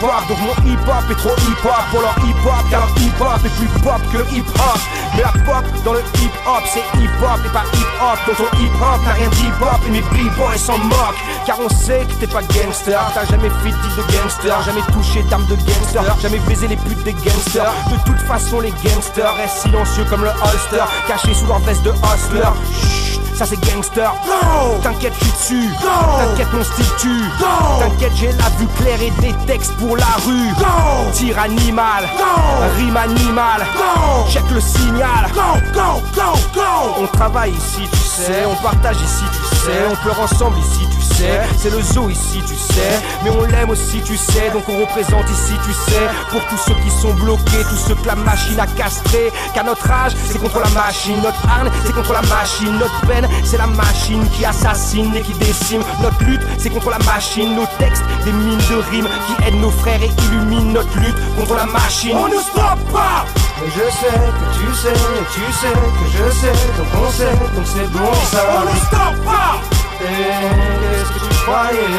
hip-hop. Donc mon hip-hop est trop hip-hop pour leur hip-hop, car leur hip-hop est plus pop que le hip-hop. Mais la pop dans le hip-hop, c'est hip-hop et pas hip-hop. Donc ton hip-hop n'a rien de hip-hop et mes b-boys s'en moquent. Car on sait que t'es pas gangster, t'as jamais fait de deal de gangster, jamais touché d'armes de gangster, jamais baisé les putes des gangsters. De toute façon les gangsters restent silencieux comme le holster, cachés sous leur veste de hustler. Chut, ça c'est gangster. T'inquiète, je suis dessus. T'inquiète, mon style tue. T'inquiète, j'ai la vue claire et des textes pour la rue. Tir animal, rime animal. Check le signal. On travaille ici, tu sais. On partage ici, tu sais. On pleure ensemble ici, tu sais. C'est le zoo ici, tu sais. Mais on l'aime aussi, tu sais. Donc on représente ici, tu sais. Pour tous ceux qui sont bloqués, tous ceux que la machine a castrés. Car notre rage, c'est contre la machine. Notre harne, c'est contre la machine. Notre peine, c'est la machine qui assassine et qui décime. Notre lutte, c'est contre la machine. Nos textes, des mines de rimes qui aident nos frères et illuminent notre lutte contre la machine. On ne stoppe pas. Mais je sais que tu sais, et tu sais que je sais, donc on sait, donc c'est bon ça. On ne stoppe pas. Et qu'est-ce que tu croyais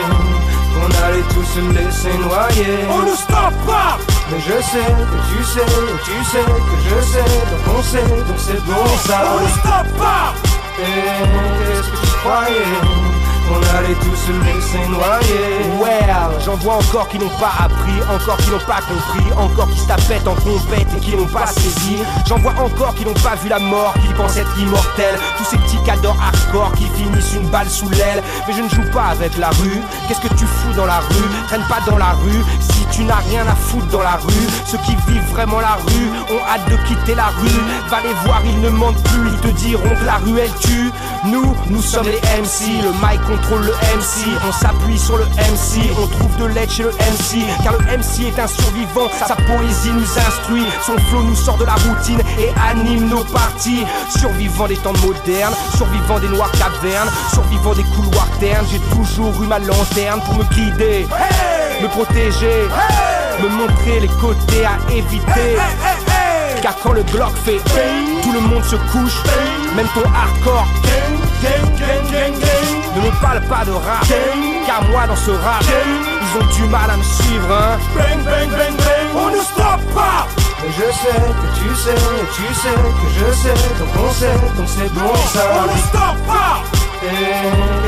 qu'on allait tous se laisser noyer? On ne stoppe pas. Mais je sais que tu sais, et tu sais que je sais, donc on sait, donc c'est bon ça. On ne stoppe pas. Et qu'est-ce que tu croyais qu'on allait tous se laisser noyer? Well, j'en vois encore qui n'ont pas appris, encore qui n'ont pas compris, encore qui se tapettent en compète et qui n'ont pas saisi. J'en vois encore qui n'ont pas vu la mort, qui pensent être immortels. Tous ces petits cadors hardcore qui finissent une balle sous l'aile. Mais je ne joue pas avec la rue. Qu'est-ce que tu fous dans la rue? Traîne pas dans la rue si tu n'as rien à foutre dans la rue. Ceux qui vivent vraiment la rue ont hâte de quitter la rue. Va les voir, ils ne mentent plus, ils te diront que la rue elle tue. Nous sommes les MC, le mic contrôle le MC. On s'appuie sur le MC, on trouve de l'aide chez le MC. Car le MC est un survivant, sa poésie nous instruit. Son flow nous sort de la routine et anime nos parties. Survivant des temps modernes, survivant des noires cavernes, survivant des couloirs ternes. J'ai toujours eu ma lanterne pour me guider, me protéger, me montrer les côtés à éviter. Car quand le Glock fait tout le monde se couche, même ton hardcore. Ne me parle pas de rap, car moi dans ce rap, ils ont du mal à me suivre, hein. On ne stoppe pas. Mais je sais que tu sais, et tu sais que je sais, donc on sait, donc c'est bon ça. On ne stoppe pas. Et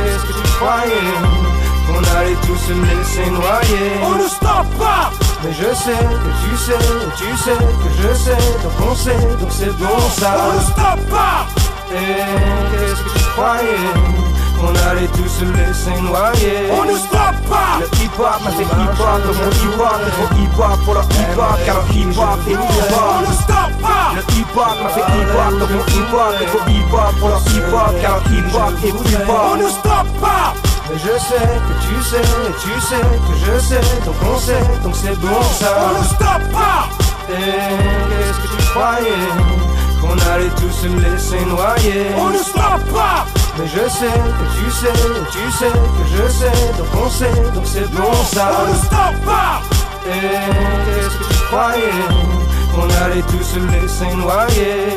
qu'est-ce que tu croyais qu'on allait tous se laisser noyer? On ne stoppe pas. Mais je sais que tu sais, et tu sais que je sais, donc on sait, donc c'est bon ça. On ne stoppe pas. Et qu'est-ce que tu croyais qu'on allait tous se laisser noyer? On ne stoppe pas. Le hip-hop m'a fait hip-hop, donc mon hip-hop est trop hip-hop pour le hip-hop, car le hip-hop est hip-hop. On ne stoppe pas. Le hip-hop m'a fait hip-hop, donc mon hip-hop est trop hip-hop pour le hip-hop, car le hip-hop est hip-hop. On ne stoppe pas. Mais je sais que tu sais, et tu sais que je sais, donc on sait, donc c'est bon ça. On ne stoppe pas. Et qu'est-ce que tu croyais qu'on allait tous se laisser noyer? On ne stoppe pas. Mais je sais que tu sais, et tu sais que je sais, donc on sait, donc c'est bon ça. On ne stoppe pas. Et qu'est-ce que tu croyais qu'on allait tous se laisser noyer?